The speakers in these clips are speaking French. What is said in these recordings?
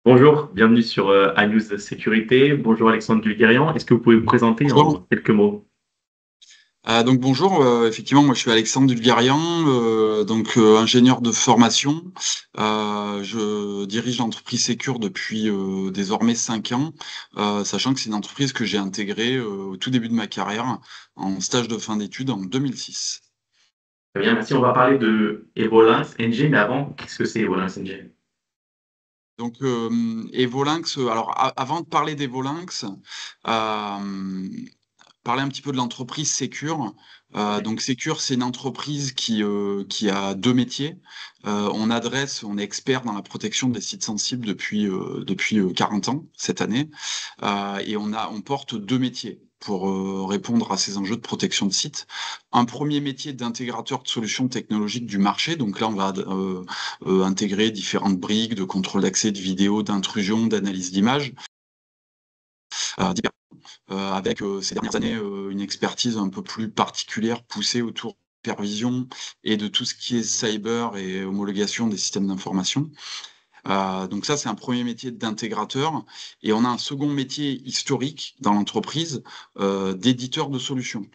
Bonjour, bienvenue sur iNews Sécurité. Bonjour Alexandre Dulguérian. Est-ce que vous pouvez vous présenter en Bonjour. quelques mots? Donc bonjour, effectivement moi je suis Alexandre Dulgarian, ingénieur de formation. Je dirige l'entreprise Sécure depuis, désormais 5 ans, sachant que c'est une entreprise que j'ai intégrée, au tout début de ma carrière, en stage de fin d'études en 2006. Très bien, merci. On va parler de Evolinx NG, mais avant, qu'est-ce que c'est Evolinx NG? Evolinx, alors avant de parler d'Evolinx, hem parler un petit peu de l'entreprise Sécure. Ok. Sécure, c'est une entreprise qui a 2 métiers. On est expert dans la protection des sites sensibles depuis 40 ans, cette année. On porte 2 métiers pour, répondre à ces enjeux de protection de sites. Un premier métier d'intégrateur de solutions technologiques du marché, donc là, on va intégrer différentes briques de contrôle d'accès, de vidéo, d'intrusion, d'analyse d'images, divers avec, ces dernières années, une expertise un peu plus particulière, poussée autour de supervision et de tout ce qui est cyber et homologation des systèmes d'information. Donc ça, c'est un premier métier d'intégrateur et on a un second métier historique dans l'entreprise, d'éditeur de solutions.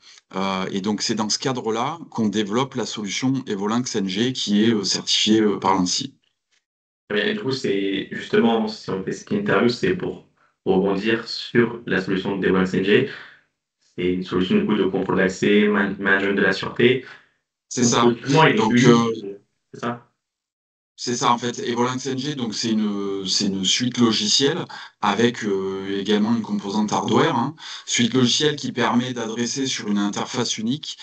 Et donc c'est dans ce cadre-là qu'on développe la solution Evolinx NG qui est, certifiée, par l'ANSSI. Très bien. Et du coup, c'est justement, si on fait cette interview, c'est pour rebondir sur la solution d'Evolinx NG. C'est une solution du coup, de contrôle d'accès, management de la sûreté. C'est ça. Concrètement, elle est Donc unique, c'est ça? C'est ça en fait, Evolinx NG, donc c'est une suite logicielle avec, également une composante hardware, hein. Suite logicielle qui permet d'adresser sur une interface unique,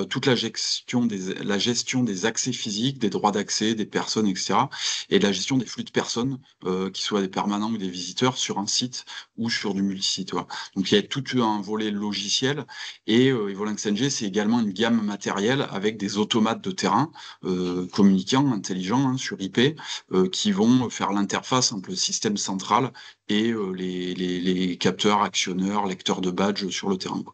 toute la gestion des accès physiques, des droits d'accès des personnes et cetera et de la gestion des flux de personnes, qu'ils soient des permanents ou des visiteurs sur un site ou sur du multisite, tu vois? Donc il y a tout un volet logiciel et Evolinx NG, c'est également une gamme matérielle avec des automates de terrain, communicants, intelligents, hein, sur IP, qui vont faire l'interface entre le système central et les capteurs, actionneurs, lecteurs de badges sur le terrain, quoi.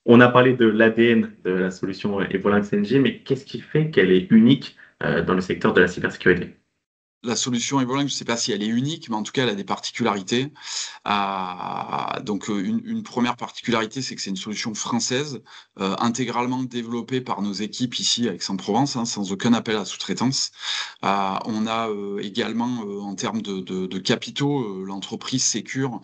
On a parlé de l'ADN de la solution Evolinx NG, mais qu'est-ce qui fait qu'elle est unique dans le secteur de la cybersécurité? La solution Evolinx, je ne sais pas si elle est unique, mais en tout cas, elle a des particularités. Une 1re particularité, c'est que c'est une solution française, intégralement développée par nos équipes ici à Aix-en-Provence, hein, sans aucun appel à sous-traitance. On a, également, en termes de capitaux, l'entreprise Sécure,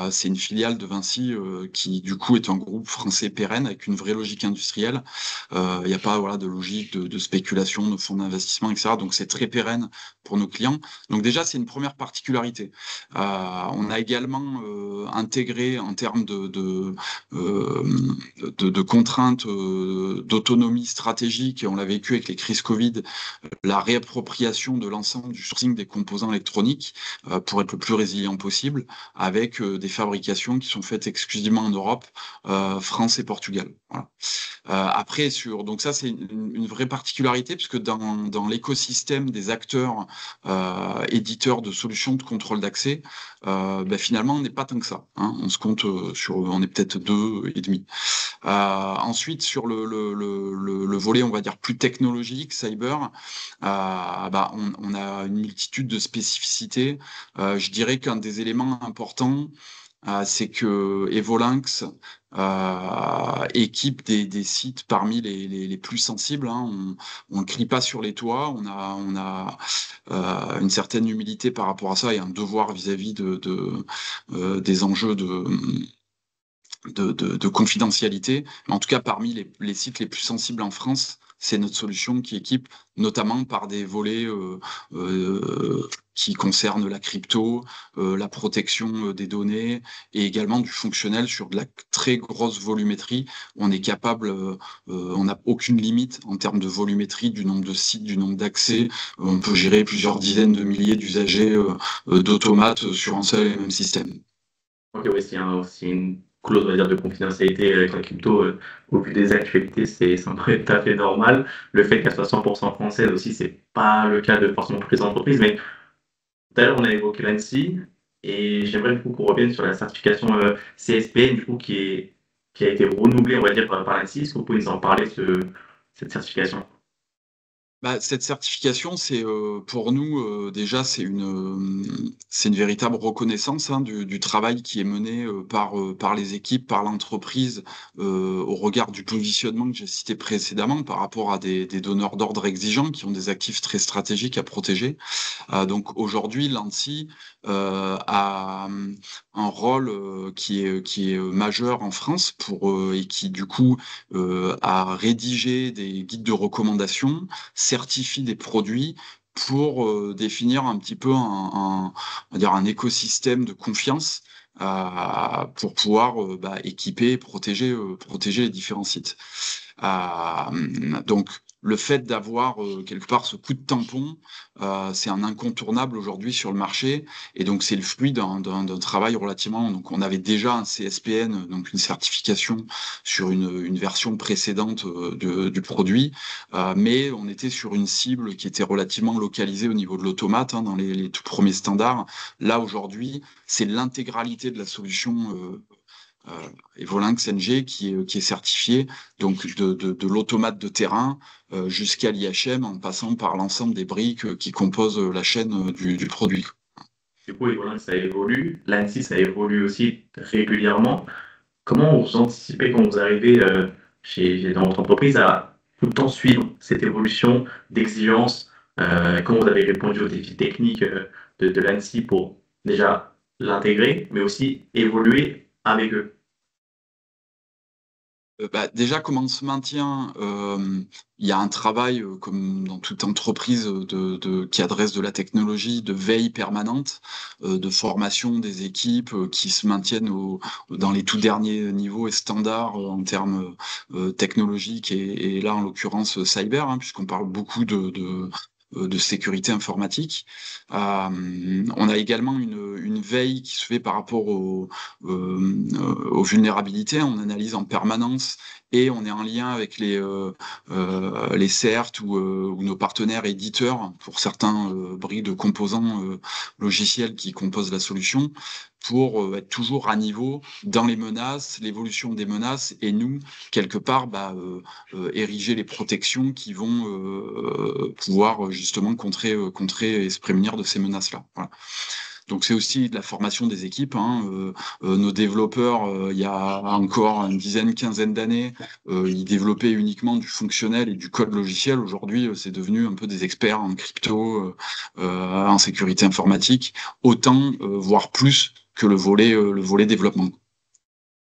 c'est une filiale de Vinci, qui du coup est un groupe français pérenne avec une vraie logique industrielle. Il n'y a pas, voilà, de logique de spéculation, de fonds d'investissement et cetera, donc c'est très pérenne pour nos clients. Donc déjà, c'est une première particularité. On a également, intégré en termes de contraintes, d'autonomie stratégique et on l'a vécu avec les crises Covid, la réappropriation de l'ensemble du sourcing des composants électroniques, pour être le plus résilient possible avec, des fabrications qui sont faites exclusivement en Europe, France et Portugal. Voilà. Après donc ça, c'est une vraie particularité puisque dans l'écosystème des acteurs, éditeurs de solutions de contrôle d'accès, finalement, on n'est pas tant que ça, hein. On est peut-être 2 et demi. Ensuite sur le volet, on va dire plus technologique, cyber, on a une multitude de spécificités. Je dirais qu'un des éléments importants, c'est que Evolinx, équipe des sites parmi les plus sensibles, hein. On ne crie pas sur les toits, une certaine humilité par rapport à ça et un devoir vis-à-vis des enjeux de confidentialité. Mais en tout cas, parmi les sites les plus sensibles en France, c'est notre solution qui équipe, notamment par des volets, qui concernent la crypto, la protection, des données et également du fonctionnel sur de la très grosse volumétrie. On est capable, on n'a aucune limite en termes de volumétrie, du nombre de sites, du nombre d'accès. On peut gérer plusieurs dizaines de milliers d'usagers, d'automates sur un seul et même système. Ok, oui, c'est une clause, on va dire, de confidentialité avec la crypto. Au vu des actualités, ça me paraît tout à fait normal. Le fait qu'elle soit 100% française aussi, c'est pas le cas de forcément toutes les entreprises. Mais tout à l'heure, on a évoqué l'ANSSI et j'aimerais du coup qu'on revienne sur la certification CSP, du coup, qui a été renouvelée, on va dire, par l'ANSSI. Est-ce que vous pouvez nous en parler, cette certification? Bah, cette certification, c'est, pour nous, déjà, c'est une véritable reconnaissance, hein, du travail qui est mené, par les équipes, par l'entreprise, au regard du positionnement que j'ai cité précédemment, par rapport à des donneurs d'ordre exigeants qui ont des actifs très stratégiques à protéger. Donc aujourd'hui, l'ANSSI, a, un rôle, qui est majeur en France et qui du coup, a rédigé des guides de recommandation, certifie des produits pour, définir un petit peu on va dire un écosystème de confiance, pour pouvoir, équiper et protéger les différents sites. Donc le fait d'avoir, quelque part ce coup de tampon, c'est un incontournable aujourd'hui sur le marché et donc c'est le fruit d'un travail relativement donc on avait déjà un CSPN, donc une certification sur une version précédente, du produit, mais on était sur une cible qui était relativement localisée au niveau de l'automate, hein, dans les tout premiers standards. Là, aujourd'hui, c'est l'intégralité de la solution, Evolinx NG qui est certifié, donc de l'automate de terrain, jusqu'à l'IHM, en passant par l'ensemble des briques, qui composent, la chaîne, du produit. Du coup, et voilà, ça évolue. L'ANSSI, ça évolue aussi régulièrement. Comment vous anticipez quand vous arrivez dans votre entreprise à tout le temps suivre cette évolution d'exigence? Comment vous avez répondu aux défis techniques de l'ANSSI pour déjà l'intégrer, mais aussi évoluer avec eux? Déjà, comment on se maintient? Il y a un travail, comme dans toute entreprise, qui adresse de la technologie, de veille permanente, de formation des équipes, qui se maintiennent dans les tout derniers niveaux et standards, en termes, technologiques et là, en l'occurrence, cyber, hein, puisqu'on parle beaucoup de sécurité informatique. On a également une veille qui se fait par rapport aux vulnérabilités. On analyse en permanence et on est en lien avec les CERT ou nos partenaires éditeurs pour certains bris de composants logiciels qui composent la solution pour être toujours à niveau dans les menaces, l'évolution des menaces et nous, quelque part, ériger les protections qui vont pouvoir justement contrer et se prémunir de ces menaces-là. Voilà. Donc c'est aussi de la formation des équipes, hein, nos développeurs, il y a encore une dizaine, quinzaine d'années, ils développaient uniquement du fonctionnel et du code logiciel. Aujourd'hui, c'est devenu un peu des experts en crypto, en sécurité informatique, autant, voire plus que le volet développement.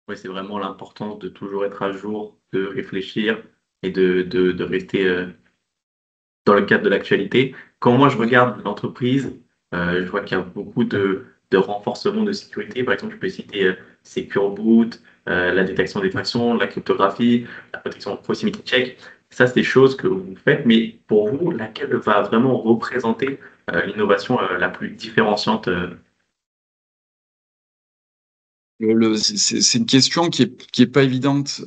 Oui, c'est vraiment l'importance de toujours être à jour, de réfléchir et de rester dans le cadre de l'actualité. Quand moi je regarde l'entreprise, je vois qu'il y a beaucoup de renforcement de sécurité. Par exemple, je peux citer Secure Boot, la détection des factions, la cryptographie, la protection proximity check. Ça, c'est des choses que vous faites, mais pour vous, laquelle va vraiment représenter l'innovation la plus différenciante? C'est une question qui est pas évidente.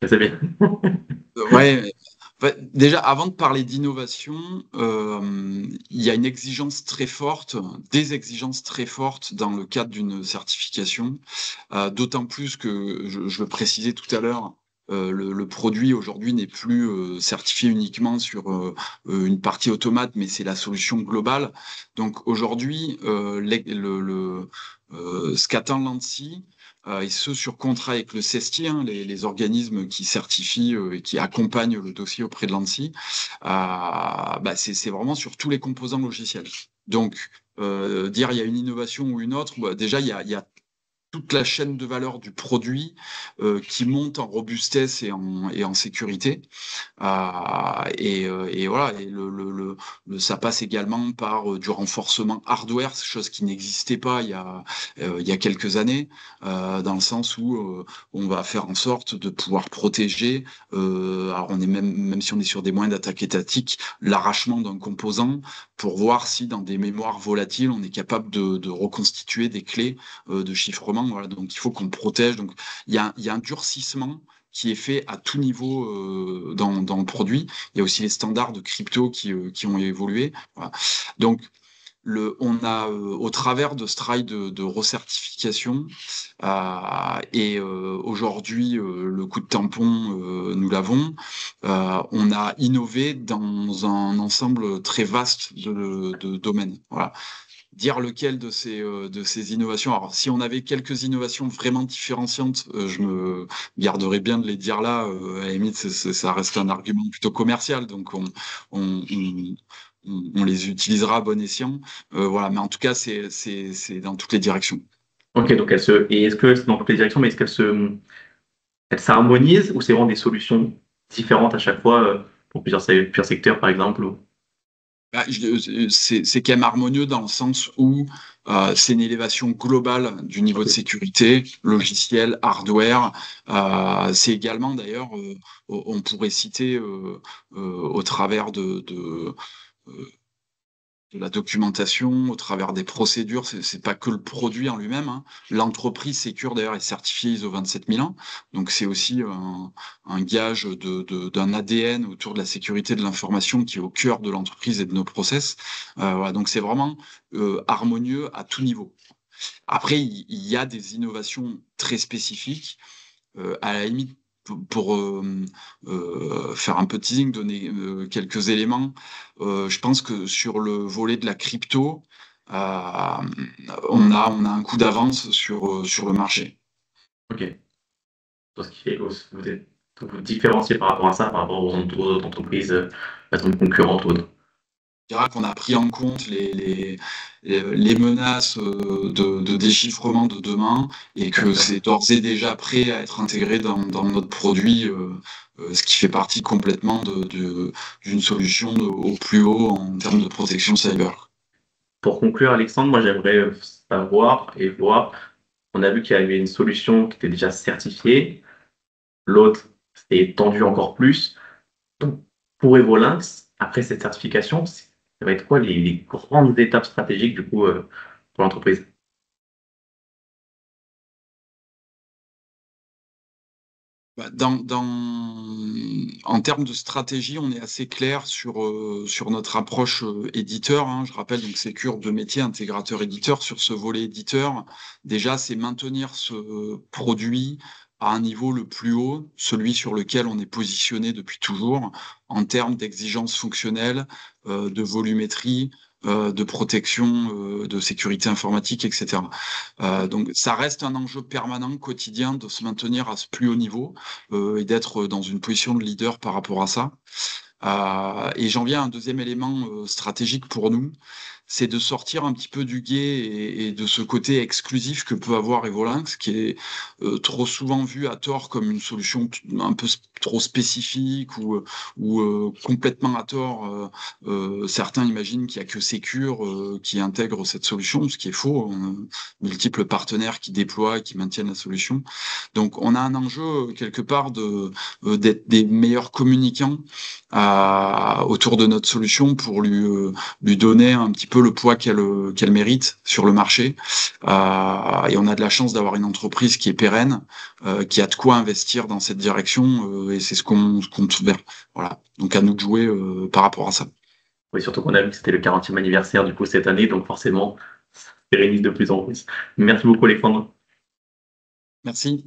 C'est bien. Ouais, déjà, avant de parler d'innovation, il y a une exigence très forte, des exigences très fortes dans le cadre d'une certification, d'autant plus que je le précisais tout à l'heure, le produit aujourd'hui n'est plus, certifié uniquement sur, une partie automate, mais c'est la solution globale. Donc aujourd'hui, ce qu'attend l'ANSSI, et ce sur contrat avec le CESTI, hein, les organismes qui certifient, et qui accompagnent le dossier auprès de l'ANSSI, c'est vraiment sur tous les composants logiciels. Donc, dire il y a une innovation ou une autre, déjà il y a toute la chaîne de valeur du produit, qui monte en robustesse et en sécurité. Et voilà, et ça passe également par du renforcement hardware, chose qui n'existait pas il y a quelques années, dans le sens où on va faire en sorte de pouvoir protéger, alors on est même si on est sur des moyens d'attaque étatique, l'arrachement d'un composant pour voir si dans des mémoires volatiles, on est capable de reconstituer des clés de chiffrement. Voilà, donc il faut qu'on protège. Donc il y a un durcissement qui est fait à tout niveau dans le produit. Il y a aussi les standards de crypto qui ont évolué. Voilà. Donc on a, au travers de ce travail de recertification, et aujourd'hui, le coup de tampon, nous l'avons, on a innové dans un ensemble très vaste de domaines. Voilà. Dire lequel de ces innovations. Alors, si on avait quelques innovations vraiment différenciantes, je me garderais bien de les dire là. À la limite, ça reste un argument plutôt commercial, donc on, on- on les utilisera à bon escient. Voilà, mais en tout cas, c'est dans toutes les directions. Ok, donc et est-ce que c'est dans toutes les directions, mais est-ce elles s'harmonisent ou c'est vraiment des solutions différentes à chaque fois pour plusieurs secteurs, par exemple Bah, c'est quand même harmonieux dans le sens où c'est une élévation globale du niveau de Ok. sécurité, logiciel, hardware. C'est également, d'ailleurs, on pourrait citer au travers euh, de la documentation, au travers des procédures, c'est pas que le produit en lui-même, hein. L'entreprise Secure d'ailleurs est certifiée ISO 27001, donc c'est aussi un gage d'un ADN autour de la sécurité de l'information qui est au cœur de l'entreprise et de nos process. Voilà, donc c'est vraiment harmonieux à tout niveau. Après, il y a des innovations très spécifiques. À la limite, pour faire un peu de teasing, donner quelques éléments, je pense que sur le volet de la crypto, euh, on a un coup d'avance sur le marché. Ok. Parce qu'il vous vous différenciez par rapport à ça, par rapport aux autres entreprises, par exemple concurrentes ou autres. Je dirais qu'on a pris en compte les menaces de déchiffrement de demain et que D'accord. c'est d'ores et déjà prêt à être intégré dans notre produit, ce qui fait partie complètement d'une solution au plus haut en termes de protection cyber. Pour conclure, Alexandre, moi j'aimerais savoir et voir, on a vu qu'il y avait une solution qui était déjà certifiée, l'autre s'est étendue encore plus. Donc, pour Evolinx, après cette certification, ça va être quoi les grandes étapes stratégiques du coup pour l'entreprise? Bah, en termes de stratégie, on est assez clair sur notre approche éditeur, hein. Je rappelle, donc Secure de métier, intégrateur éditeur. Sur ce volet éditeur, déjà, c'est maintenir ce produit à un niveau le plus haut, celui sur lequel on est positionné depuis toujours, en termes d'exigences fonctionnelles, de volumétrie, de protection, de sécurité informatique, etc. Donc ça reste un enjeu permanent, quotidien, de se maintenir à ce plus haut niveau et d'être dans une position de leader par rapport à ça. Et j'en viens à un deuxième élément stratégique pour nous, c'est de sortir un petit peu du guet et de ce côté exclusif que peut avoir Evolinx, qui est trop souvent vu à tort comme une solution un peu trop spécifique ou complètement à tort. Certains imaginent qu'il n'y a que Secure qui intègre cette solution, ce qui est faux. On a multiples partenaires qui déploient et qui maintiennent la solution. Donc on a un enjeu quelque part d'être des meilleurs communicants autour de notre solution pour lui donner un petit peu le poids qu'elle mérite sur le marché. Et on a de la chance d'avoir une entreprise qui est pérenne, qui a de quoi investir dans cette direction, et c'est ce qu'on compte faire. Voilà. Donc à nous de jouer par rapport à ça. Oui, surtout qu'on a vu que c'était le 40e anniversaire du coup cette année, donc forcément, ça se pérennise de plus en plus. Merci beaucoup, Alexandre. Merci.